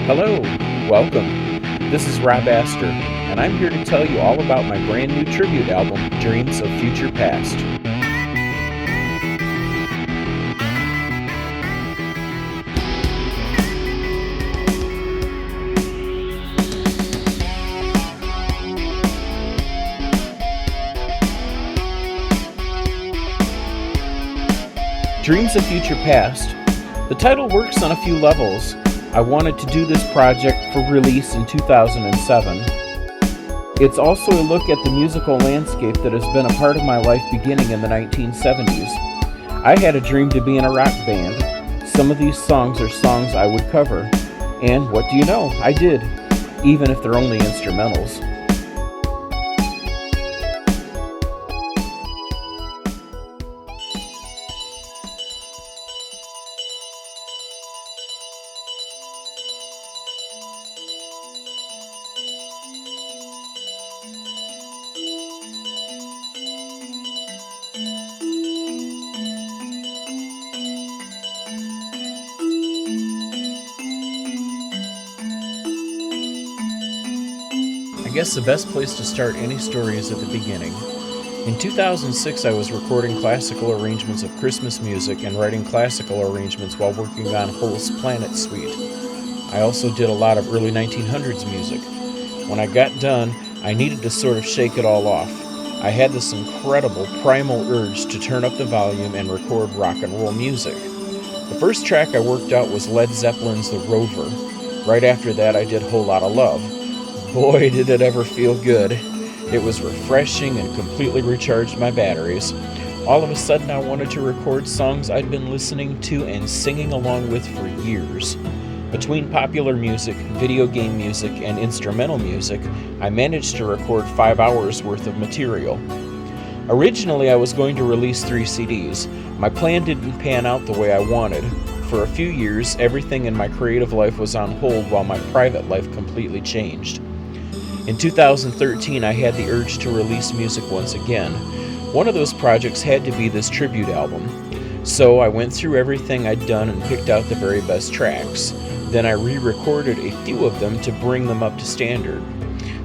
Hello, welcome. This is Rob Astor, and I'm here to tell you all about my brand new tribute album, Dreams of Future Past. Dreams of Future Past. The title works on a few levels. I wanted to do this project for release in 2007. It's also a look at the musical landscape that has been a part of my life beginning in the 1970s. I had a dream to be in a rock band. Some of these songs are songs I would cover. And what do you know? I did, even if they're only instrumentals. I guess the best place to start any story is at the beginning. In 2006, I was recording classical arrangements of Christmas music and writing classical arrangements while working on Holst's Planet Suite. I also did a lot of early 1900s music. When I got done, I needed to sort of shake it all off. I had this incredible primal urge to turn up the volume and record rock and roll music. The first track I worked out was Led Zeppelin's The Rover. Right after that, I did Whole Lotta Love. Boy, did it ever feel good. It was refreshing and completely recharged my batteries. All of a sudden, I wanted to record songs I'd been listening to and singing along with for years. Between popular music, video game music, and instrumental music, I managed to record 5 hours worth of material. Originally, I was going to release 3 CDs. My plan didn't pan out the way I wanted. For a few years, everything in my creative life was on hold while my private life completely changed. In 2013, I had the urge to release music once again. One of those projects had to be this tribute album. So I went through everything I'd done and picked out the very best tracks. Then I re-recorded a few of them to bring them up to standard.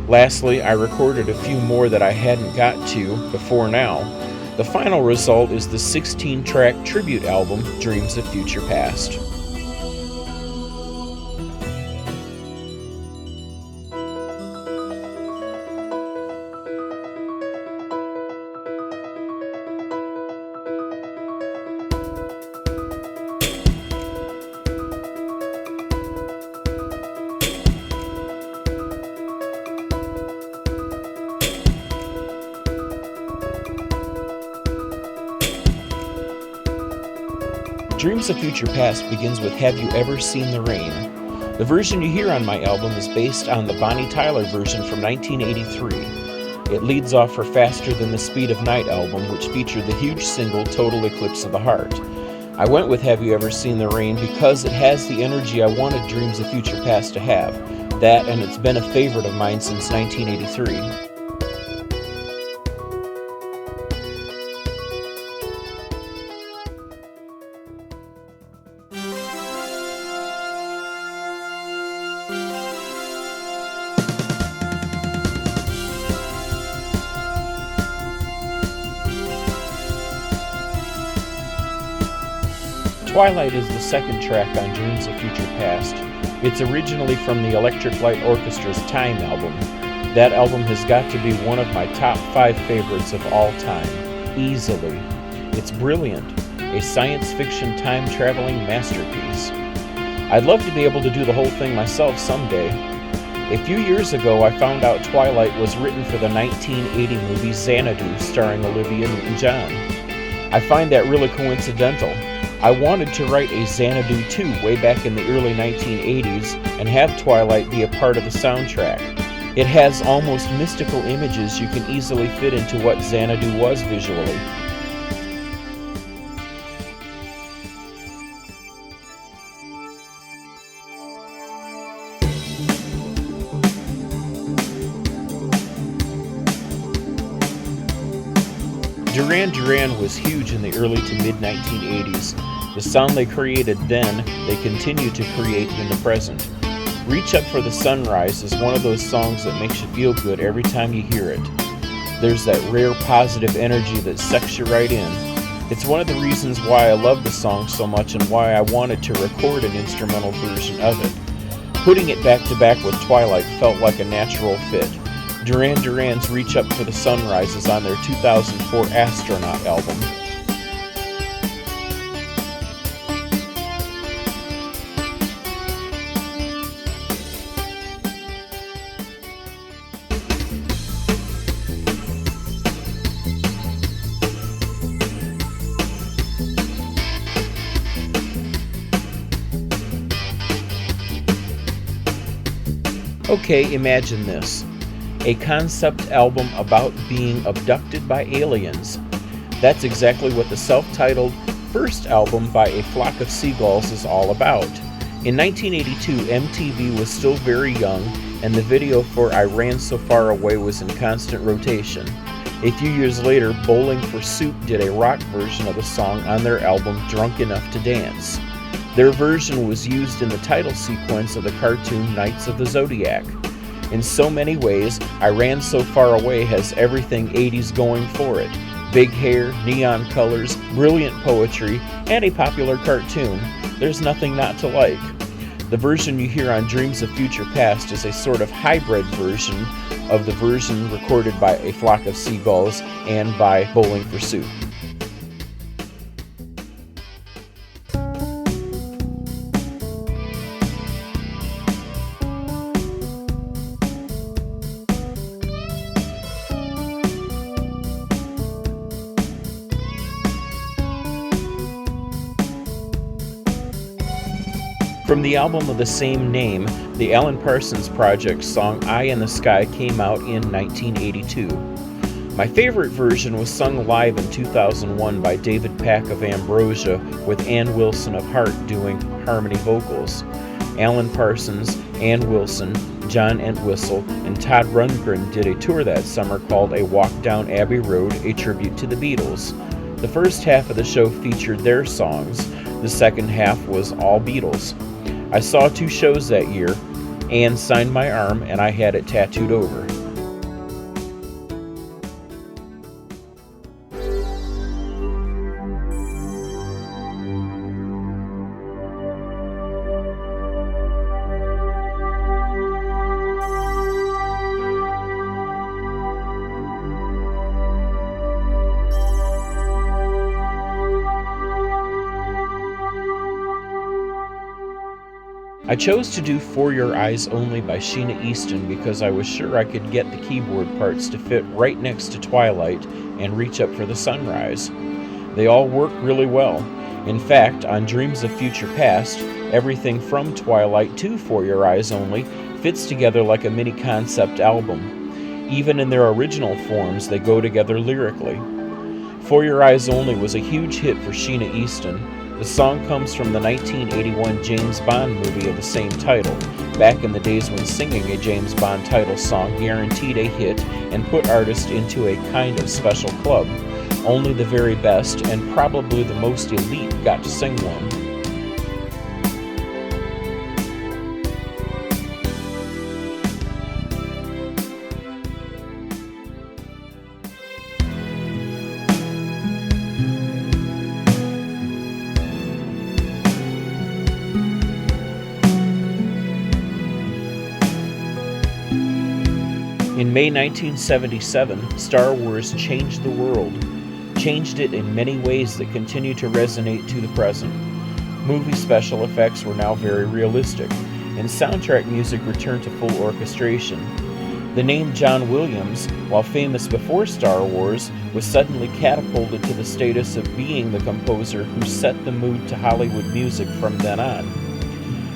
Lastly, I recorded a few more that I hadn't got to before now. The final result is the 16-track tribute album, Dreams of Future Past. Dreams of Future Past begins with Have You Ever Seen the Rain? The version you hear on my album is based on the Bonnie Tyler version from 1983. It leads off her Faster Than the Speed of Night album, which featured the huge single Total Eclipse of the Heart. I went with Have You Ever Seen the Rain because it has the energy I wanted Dreams of Future Past to have. That, and it's been a favorite of mine since 1983. Twilight is the second track on Dreams of Future Past. It's originally from the Electric Light Orchestra's Time album. That album has got to be one of my top 5 favorites of all time, easily. It's brilliant, a science fiction time-traveling masterpiece. I'd love to be able to do the whole thing myself someday. A few years ago, I found out Twilight was written for the 1980 movie Xanadu starring Olivia Newton-John. I find that really coincidental. I wanted to write a Xanadu 2 way back in the early 1980s and have Twilight be a part of the soundtrack. It has almost mystical images you can easily fit into what Xanadu was visually. Duran Duran was huge in the early to mid-1980s. The sound they created then, they continue to create in the present. Reach Up for the Sunrise is one of those songs that makes you feel good every time you hear it. There's that rare positive energy that sucks you right in. It's one of the reasons why I love the song so much and why I wanted to record an instrumental version of it. Putting it back to back with Twilight felt like a natural fit. Duran Duran's Reach Up for the Sunrise is on their 2004 Astronaut album. Okay, imagine this. A concept album about being abducted by aliens. That's exactly what the self-titled first album by A Flock of Seagulls is all about. In 1982, MTV was still very young, and the video for I Ran So Far Away was in constant rotation. A few years later, Bowling for Soup did a rock version of the song on their album Drunk Enough to Dance. Their version was used in the title sequence of the cartoon Knights of the Zodiac. In so many ways, I Ran So Far Away has everything 80s going for it. Big hair, neon colors, brilliant poetry, and a popular cartoon. There's nothing not to like. The version you hear on Dreams of Future Past is a sort of hybrid version of the version recorded by A Flock of Seagulls and by Bowling for Soup. From the album of the same name, the Alan Parsons Project song Eye in the Sky came out in 1982. My favorite version was sung live in 2001 by David Pack of Ambrosia with Ann Wilson of Heart doing harmony vocals. Alan Parsons, Ann Wilson, John Entwistle, and Todd Rundgren did a tour that summer called A Walk Down Abbey Road, a tribute to the Beatles. The first half of the show featured their songs. The second half was all Beatles. I saw 2 shows that year. Anne signed my arm and I had it tattooed over. I chose to do For Your Eyes Only by Sheena Easton because I was sure I could get the keyboard parts to fit right next to Twilight and Reach Up for the Sunrise. They all work really well. In fact, on Dreams of Future Past, everything from Twilight to For Your Eyes Only fits together like a mini concept album. Even in their original forms, they go together lyrically. For Your Eyes Only was a huge hit for Sheena Easton. The song comes from the 1981 James Bond movie of the same title, back in the days when singing a James Bond title song guaranteed a hit and put artists into a kind of special club. Only the very best and probably the most elite got to sing one. In May 1977, Star Wars changed the world, changed it in many ways that continue to resonate to the present. Movie special effects were now very realistic, and soundtrack music returned to full orchestration. The name John Williams, while famous before Star Wars, was suddenly catapulted to the status of being the composer who set the mood to Hollywood music from then on.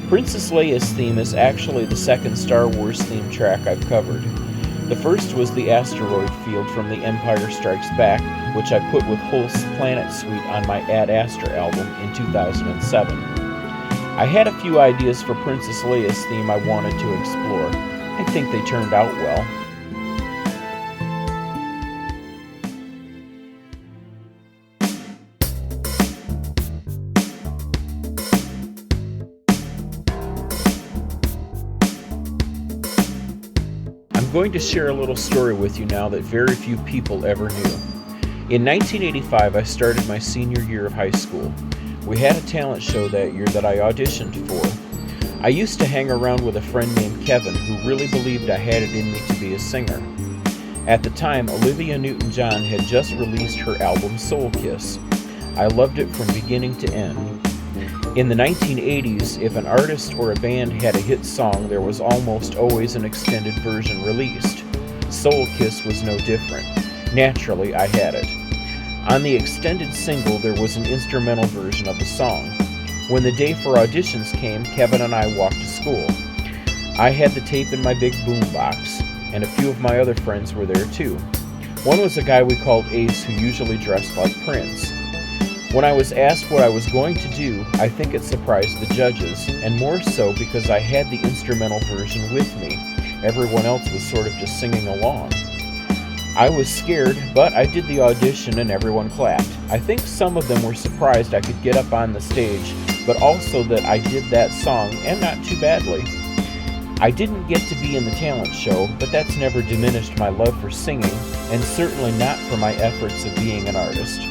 Princess Leia's theme is actually the second Star Wars theme track I've covered. The first was the asteroid field from The Empire Strikes Back, which I put with Holst's Planet Suite on my Ad Astra album in 2007. I had a few ideas for Princess Leia's theme I wanted to explore. I think they turned out well. going to share a little story with you now that very few people ever knew. In 1985, I started my senior year of high school. We had a talent show that year that I auditioned for. I used to hang around with a friend named Kevin who really believed I had it in me to be a singer. At the time, Olivia Newton-John had just released her album Soul Kiss. I loved it from beginning to end. In the 1980s, if an artist or a band had a hit song, there was almost always an extended version released. Soul Kiss was no different. Naturally, I had it. On the extended single, there was an instrumental version of the song. When the day for auditions came, Kevin and I walked to school. I had the tape in my big boombox, and a few of my other friends were there too. One was a guy we called Ace who usually dressed like Prince. When I was asked what I was going to do, I think it surprised the judges, and more so because I had the instrumental version with me. Everyone else was sort of just singing along. I was scared, but I did the audition and everyone clapped. I think some of them were surprised I could get up on the stage, but also that I did that song, and not too badly. I didn't get to be in the talent show, but that's never diminished my love for singing, and certainly not for my efforts of being an artist.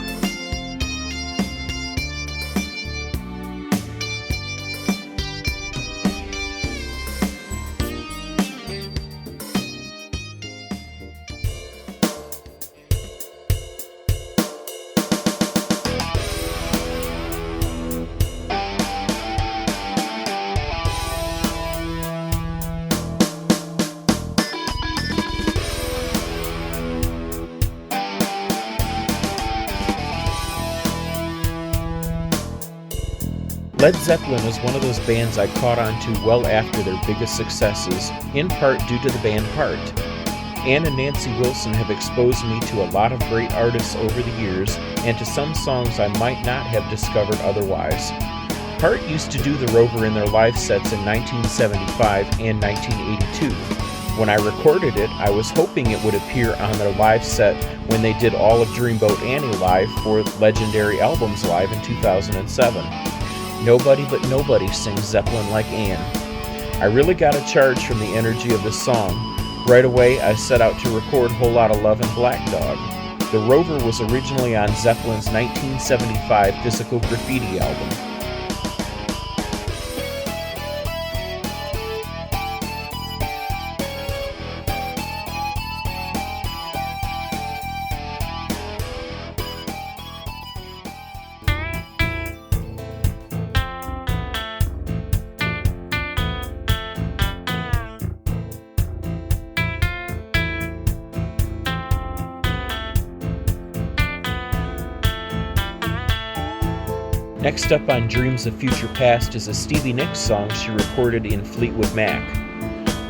Led Zeppelin is one of those bands I caught on to well after their biggest successes, in part due to the band Heart. Ann and Nancy Wilson have exposed me to a lot of great artists over the years, and to some songs I might not have discovered otherwise. Heart used to do the Rover in their live sets in 1975 and 1982. When I recorded it, I was hoping it would appear on their live set when they did all of Dreamboat Annie live for Legendary Albums Live in 2007. Nobody but nobody sings Zeppelin like Ann. I really got a charge from the energy of this song. Right away, I set out to record Whole Lotta Love and Black Dog. The Rover was originally on Zeppelin's 1975 Physical Graffiti album. Next up on Dreams of Future Past is a Stevie Nicks song she recorded in Fleetwood Mac.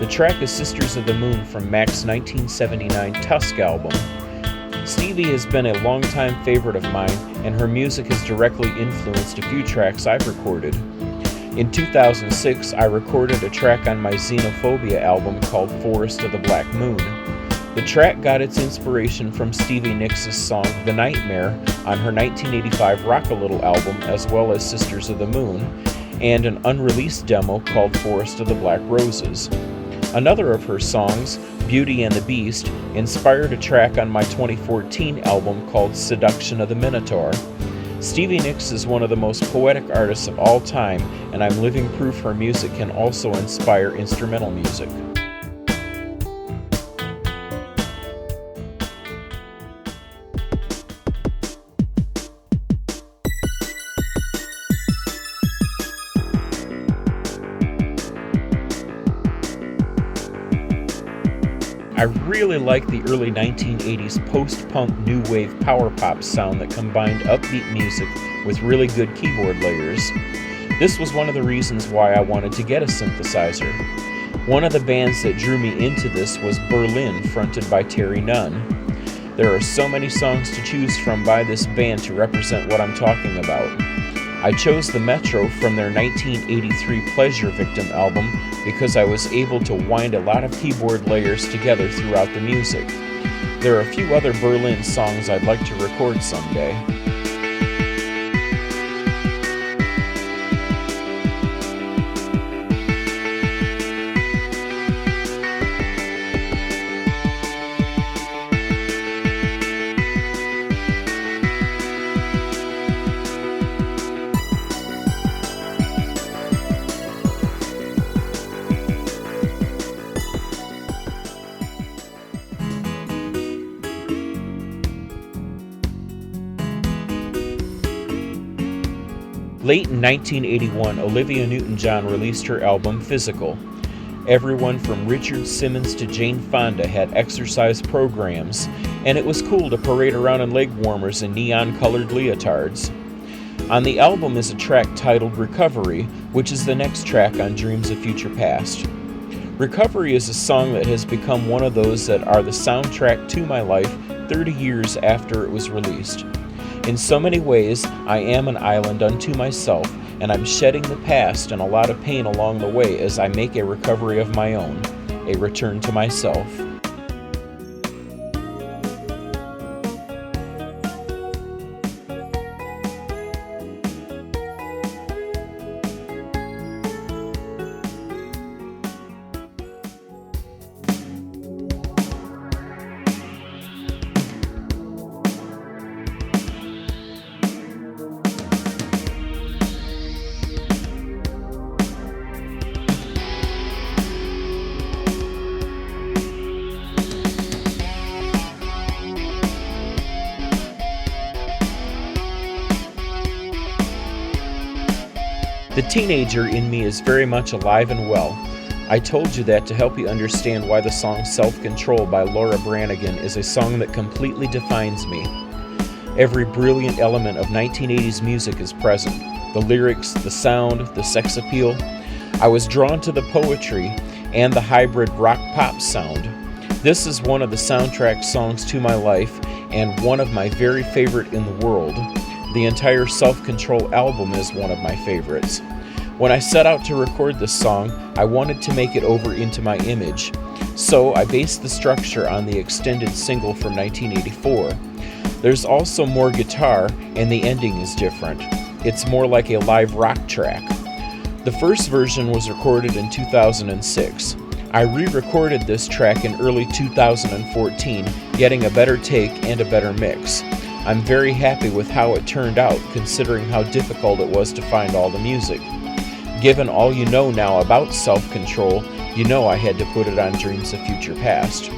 The track is Sisters of the Moon from Mac's 1979 Tusk album. Stevie has been a longtime favorite of mine, and her music has directly influenced a few tracks I've recorded. In 2006, I recorded a track on my Xenophobia album called Forest of the Black Moon. The track got its inspiration from Stevie Nicks' song The Nightmare on her 1985 Rock-A-Little album, as well as Sisters of the Moon, and an unreleased demo called Forest of the Black Roses. Another of her songs, Beauty and the Beast, inspired a track on my 2014 album called Seduction of the Minotaur. Stevie Nicks is one of the most poetic artists of all time, and I'm living proof her music can also inspire instrumental music. I really like the early 1980s post-punk new wave power pop sound that combined upbeat music with really good keyboard layers. This was one of the reasons why I wanted to get a synthesizer. One of the bands that drew me into this was Berlin, fronted by Terry Nunn. There are so many songs to choose from by this band to represent what I'm talking about. I chose the Metro from their 1983 Pleasure Victim album because I was able to wind a lot of keyboard layers together throughout the music. There are a few other Berlin songs I'd like to record someday. Late in 1981, Olivia Newton-John released her album Physical. Everyone from Richard Simmons to Jane Fonda had exercise programs, and it was cool to parade around in leg warmers and neon-colored leotards. On the album is a track titled Recovery, which is the next track on Dreams of Future Past. Recovery is a song that has become one of those that are the soundtrack to my life 30 years after it was released. In so many ways, I am an island unto myself, and I'm shedding the past and a lot of pain along the way as I make a recovery of my own, a return to myself. The teenager in me is very much alive and well. I told you that to help you understand why the song Self-Control by Laura Branigan is a song that completely defines me. Every brilliant element of 1980s music is present. The lyrics, the sound, the sex appeal. I was drawn to the poetry and the hybrid rock-pop sound. This is one of the soundtrack songs to my life and one of my very favorite in the world. The entire Self-Control album is one of my favorites. When I set out to record this song, I wanted to make it over into my image. So I based the structure on the extended single from 1984. There's also more guitar, and the ending is different. It's more like a live rock track. The first version was recorded in 2006. I re-recorded this track in early 2014, getting a better take and a better mix. I'm very happy with how it turned out, considering how difficult it was to find all the music. Given all you know now about Self-Control, you know I had to put it on Dreams of Future Past. "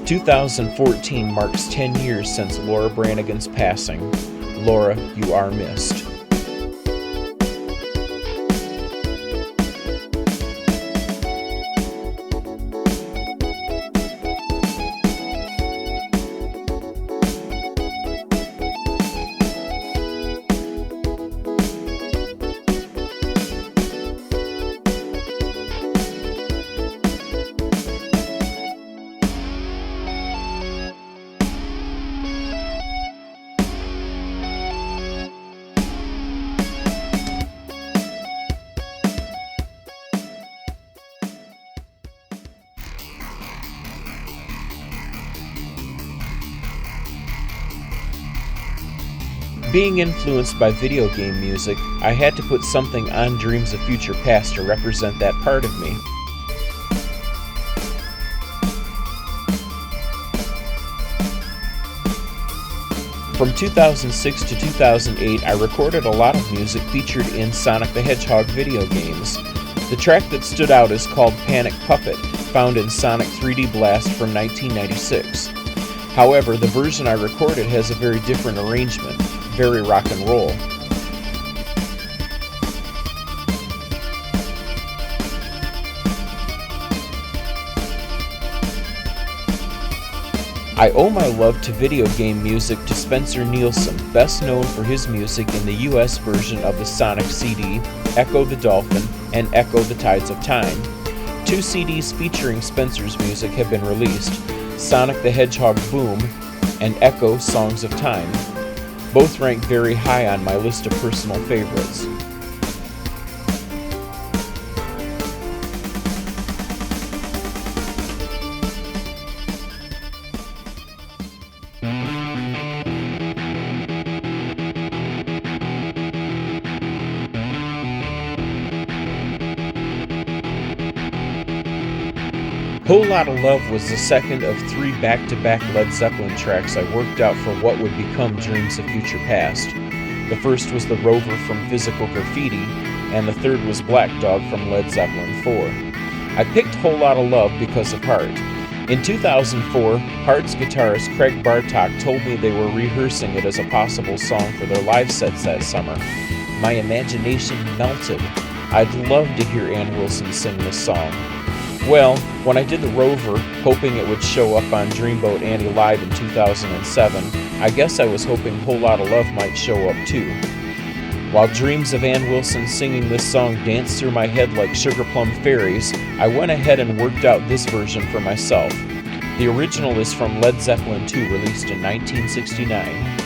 2014 marks 10 years since Laura Branigan's passing. Laura, you are missed. Being influenced by video game music, I had to put something on Dreams of Future Past to represent that part of me. From 2006 to 2008, I recorded a lot of music featured in Sonic the Hedgehog video games. The track that stood out is called Panic Puppet, found in Sonic 3D Blast from 1996. However, the version I recorded has a very different arrangement, very rock and roll. I owe my love to video game music to Spencer Nielsen, best known for his music in the US version of the Sonic CD, Echo the Dolphin, and Echo the Tides of Time. 2 CDs featuring Spencer's music have been released, Sonic the Hedgehog Boom and Echo Songs of Time. Both rank very high on my list of personal favorites. Whole Lotta Love was the second of 3 back-to-back Led Zeppelin tracks I worked out for what would become Dreams of Future Past. The first was The Rover from Physical Graffiti, and the third was Black Dog from Led Zeppelin 4. I picked Whole Lotta Love because of Hart. In 2004, Hart's guitarist Craig Bartok told me they were rehearsing it as a possible song for their live sets that summer. My imagination melted. I'd love to hear Ann Wilson sing this song. Well, when I did the Rover, hoping it would show up on Dreamboat Annie Live in 2007, I guess I was hoping Whole Lotta Love might show up too. While dreams of Ann Wilson singing this song danced through my head like sugar plum fairies, I went ahead and worked out this version for myself. The original is from Led Zeppelin II, released in 1969.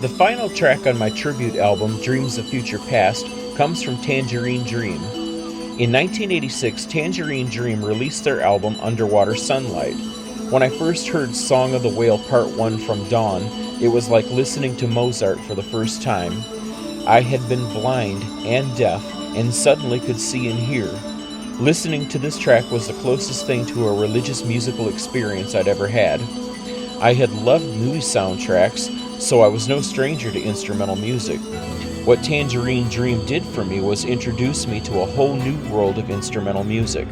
The final track on my tribute album, Dreams of Future Past, comes from Tangerine Dream. In 1986, Tangerine Dream released their album Underwater Sunlight. When I first heard Song of the Whale Part 1 from Dawn, it was like listening to Mozart for the first time. I had been blind and deaf and suddenly could see and hear. Listening to this track was the closest thing to a religious musical experience I'd ever had. I had loved movie soundtracks, so I was no stranger to instrumental music. What Tangerine Dream did for me was introduce me to a whole new world of instrumental music.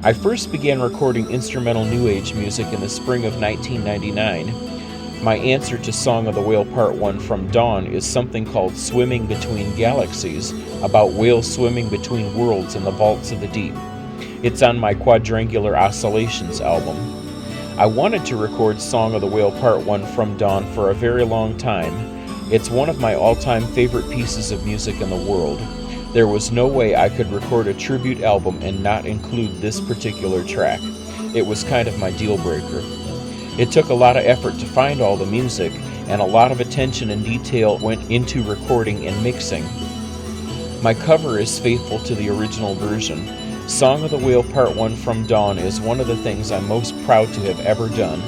I first began recording instrumental New Age music in the spring of 1999. My answer to Song of the Whale Part 1 from Dawn is something called Swimming Between Galaxies, about whales swimming between worlds in the vaults of the deep. It's on my Quadrangular Oscillations album. I wanted to record Song of the Whale Part 1 from Dawn for a very long time. It's one of my all-time favorite pieces of music in the world. There was no way I could record a tribute album and not include this particular track. It was kind of my deal breaker. It took a lot of effort to find all the music, and a lot of attention and detail went into recording and mixing. My cover is faithful to the original version. Song of the Whale Part 1 from Dawn is one of the things I'm most proud to have ever done.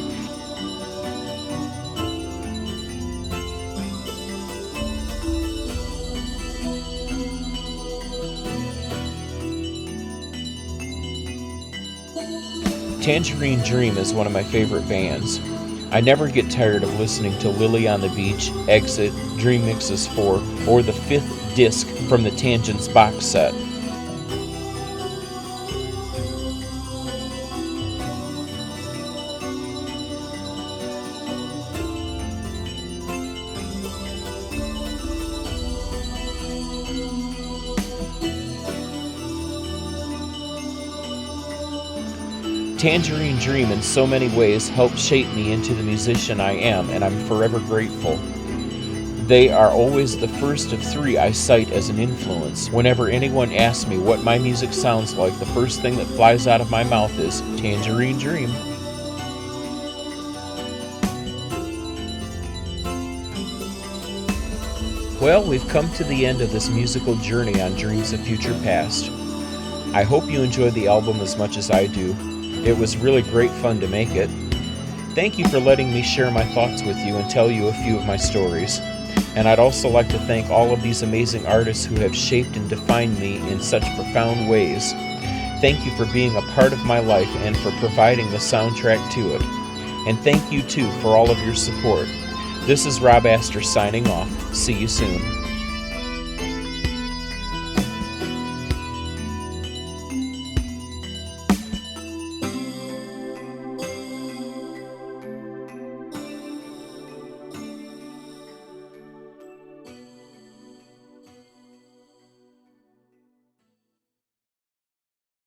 Tangerine Dream is one of my favorite bands. I never get tired of listening to Lily on the Beach, Exit, Dream Mixes 4, or the 5th disc from the Tangents box set. Tangerine Dream in so many ways helped shape me into the musician I am, and I'm forever grateful. They are always the first of three I cite as an influence. Whenever anyone asks me what my music sounds like, the first thing that flies out of my mouth is Tangerine Dream. Well, we've come to the end of this musical journey on Dreams of Future Past. I hope you enjoyed the album as much as I do. It was really great fun to make it. Thank you for letting me share my thoughts with you and tell you a few of my stories. And I'd also like to thank all of these amazing artists who have shaped and defined me in such profound ways. Thank you for being a part of my life and for providing the soundtrack to it. And thank you too for all of your support. This is Rob Astor signing off. See you soon.